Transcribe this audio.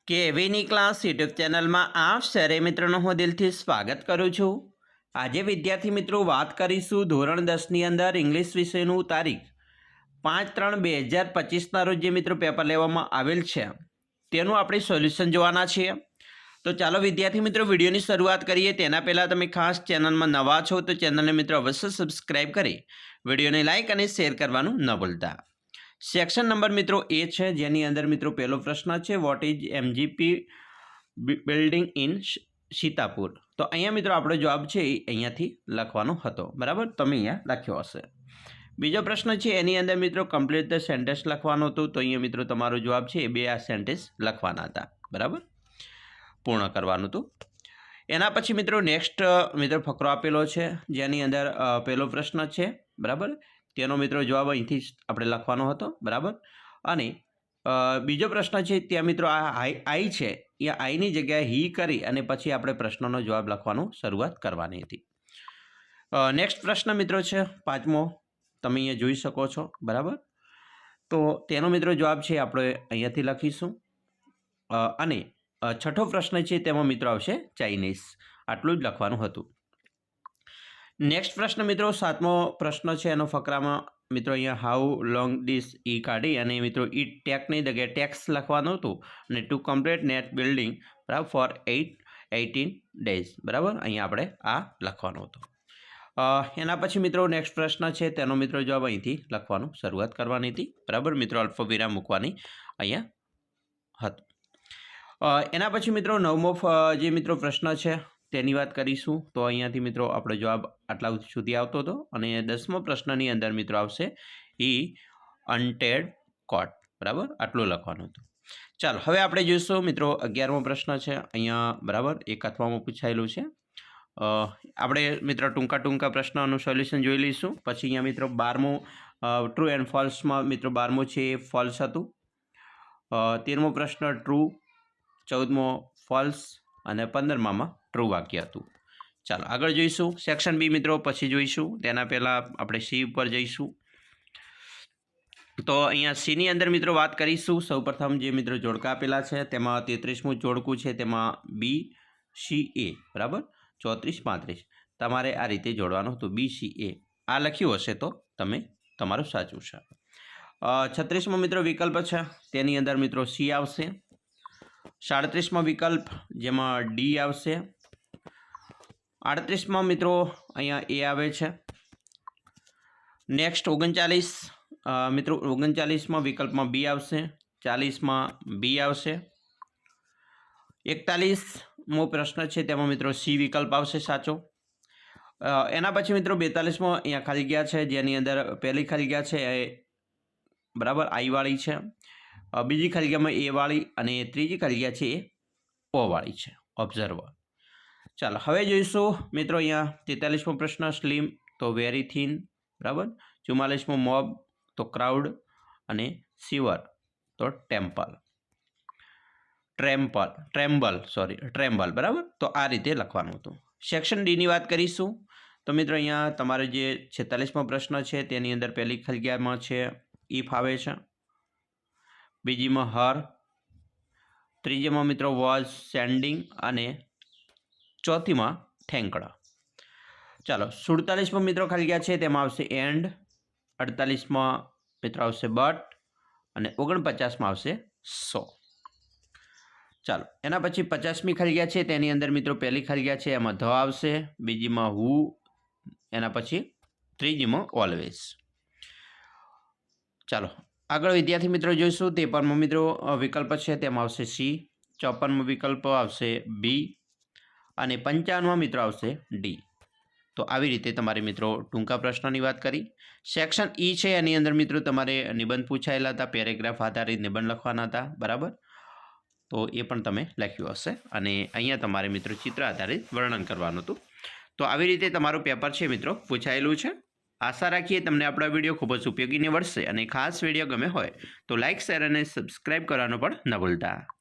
કેવીની class YouTube ચેનલમાં આપ સરે મિત્રોનું હું દિલથી સ્વાગત કરું છું। આજે વિદ્યાર્થી મિત્રો વાત કરીશું ધોરણ 10ની અંદર ઇંગ્લિશ વિષયનું તારીખ 5/3/2025ના રોજ જે મિત્રો પેપર લેવામાં આવેલ છે તેનું આપણે સોલ્યુશન જોવાના છીએ। તો ચાલો વિદ્યાર્થી મિત્રો વિડીયોની શરૂઆત કરીએ। તેના પહેલાં તમે ખાસ ચેનલમાં નવા છો તો ચેનલને મિત્રો અવશ્ય સબસ્ક્રાઈબ કરી વિડીયોને લાઇક અને શેર કરવાનું ન ભૂલતા। સેક્શન નંબર મિત્રો એ છે જેની અંદર મિત્રો પહેલો પ્રશ્ન છે what is MGP building in Sitapur. તો અહીંયા મિત્રો આપણો જવાબ છે એ અહીંયાથી લખવાનો હતો, બરાબર? તમે અહીંયા લખ્યો હશે। બીજો પ્રશ્ન છે એની અંદર મિત્રો કમ્પ્લીટ ધ સેન્ટેન્સ લખવાનું હતું। તો અહીંયા મિત્રો તમારો જવાબ છે એ બે આ સેન્ટેન્સ લખવાના હતા, બરાબર? પૂર્ણ કરવાનું હતું। એના પછી મિત્રો નેક્સ્ટ મિત્રો ફકરો આપેલો છે જેની અંદર પહેલો પ્રશ્ન છે, બરાબર? તેનો મિત્રો જવાબ અહીંથી આપણે લખવાનો હતો, બરાબર? અને બીજો પ્રશ્ન છે ત્યાં મિત્રો આ આઈ છે એ આઈની જગ્યાએ હી કરી અને પછી આપણે પ્રશ્નનો જવાબ લખવાનું શરૂઆત કરવાની હતી। નેક્સ્ટ પ્રશ્ન મિત્રો છે પાંચમો, તમે અહીંયા જોઈ શકો છો, બરાબર? તો તેનો મિત્રો જવાબ છે આપણે અહીંયાથી લખીશું। અને છઠ્ઠો પ્રશ્ન છે તેમાં મિત્રો આવશે ચાઇનીઝ, આટલું જ લખવાનું હતું। નેક્સ્ટ પ્રશ્ન મિત્રો સાતમો પ્રશ્ન છે એનો ફકરામાં મિત્રો અહીંયા હાઉ લોંગ ડીસ ઈ કાઢી અને મિત્રો ઈ ટેકની જગ્યાએ ટેક્સ લખવાનું હતું અને ટુ કમ્પ્લીટ નેટ બિલ્ડિંગ, બરાબર, ફોર 18 ડેઝ, બરાબર? અહીંયા આપણે આ લખવાનું હતું। એના પછી મિત્રો નેક્સ્ટ પ્રશ્ન છે તેનો મિત્રો જવાબ અહીંથી લખવાનું શરૂઆત કરવાની હતી, બરાબર મિત્રો? અલ્પવિરામ મૂકવાની અહીંયા હતું। એના પછી મિત્રો નવમો જે મિત્રો પ્રશ્ન છે તેની વાત કરીશું। તો અહીંયાથી મિત્રો આપણો જવાબ આટલા સુધી આવતો હતો અને 10મો પ્રશ્નની અંદર મિત્રો આવશે ઈ અનટેડ કોટ, બરાબર? આટલું લખવાનું હતું। ચાલો હવે આપણે જોઈશું મિત્રો 11મો પ્રશ્ન છે અહીંયા, બરાબર? એક અથવામાં પૂછાયેલું છે। આપણે મિત્રો ટૂંકા પ્રશ્નનું સોલ્યુશન જોઈ લઈશું। પછી અહીંયા મિત્રો 12મું ટ્રુ એન્ડ ફોલ્સમાં મિત્રો 12મું છે એ ફોલ્સ હતું। 13મો પ્રશ્ન ટ્રુ, 14મો ફોલ્સ અને 15માં ટ્રુ વાક્ય હતું। ચાલો આગળ જોઈશું સેક્શન બી મિત્રો પછી જોઈશું, તેના પહેલાં આપણે સી ઉપર જઈશું। તો અહીંયા સીની અંદર મિત્રો વાત કરીશું। સૌપ્રથમ જે મિત્રો જોડકા આપેલા છે તેમાં 33મું જોડકું છે તેમાં બી સી એ, બરાબર? 34 35 તમારે આ રીતે જોડવાનું હતું, બી સી એ આ લખ્યું હશે તો તમે તમારું સાચું છે। 36મો મિત્રો વિકલ્પ છે તેની અંદર મિત્રો સી આવશે। 37મો વિકલ્પ જેમાં ડી આવશે। 38માં મિત્રો અહીંયા એ આવે છે। નેક્સ્ટ 39 મિત્રો 39માં વિકલ્પમાં બી આવશે। 40માં બી આવશે। 41મો પ્રશ્ન છે તેમાં મિત્રો સી વિકલ્પ આવશે સાચો। એના પછી મિત્રો 42માં અહીંયા ખાલી ગયા છે જેની અંદર પહેલી ખાલી ગયા છે એ, બરાબર, આઈવાળી છે, બીજી ખાલી ગયામાં એ વાળી અને ત્રીજી ખાલી ગયા છે એ ઓ વાળી છે, ઓબ્ઝર્વ। ચાલો હવે જોઈશું મિત્રો અહીંયા 43મો પ્રશ્ન સ્લીમ તો વેરી થીન, બરાબર? 44મો મોબ તો ક્રાઉડ અને સિવર તો ટ્રેમ્બલ, બરાબર? તો આ રીતે લખવાનું હતું। સેક્શન ડીની વાત કરીશું। તો મિત્રો અહીંયા તમારે જે 46મો પ્રશ્ન છે તેની અંદર પહેલી ખલગ્યામાં છે ઇફ આવે છે, બીજીમાં હર, ત્રીજીમાં મિત્રો વોઝ સેન્ડિંગ અને ચોથીમાં થેન્કડ। ચાલો 47માં મિત્રો ખાલી ગયા છે તેમાં આવશે એન્ડ, 48માં મિત્રો આવશે બટ અને 49માં આવશે સો। ચાલો એના પછી 50મી ખાલી ગયા છે તેની અંદર મિત્રો પહેલી ખાલી ગયા છે એમાં ધ આવશે, બીજીમાં હુ, એના પછી ત્રીજીમાં ઓલવેઝ। ચાલો આગળ વિદ્યાર્થી મિત્રો જોઈશું 53મો મિત્રો વિકલ્પ છે તેમાં આવશે સી, 54મો વિકલ્પ આવશે બી અને 55માં મિત્રો આવશે ડી। તો આવી રીતે તમારે મિત્રો ટૂંકા પ્રશ્નની વાત કરી। સેક્શન ઈ છે એની અંદર મિત્રો તમારે નિબંધ પૂછાયેલા હતા, પેરેગ્રાફ આધારિત નિબંધ લખવાના હતા, બરાબર? તો એ પણ તમે લખ્યું હશે અને અહીંયા તમારે મિત્રો ચિત્ર આધારિત વર્ણન કરવાનું હતું। તો આવી રીતે તમારું પેપર છે મિત્રો પૂછાયેલું છે। આશા રાખીએ તમને આપણા વિડીયો ખૂબ જ ઉપયોગી નીવડશે અને ખાસ વિડીયો ગમે હોય તો લાઇક, શેર અને સબસ્ક્રાઈબ કરવાનું પણ ન ભૂલતા।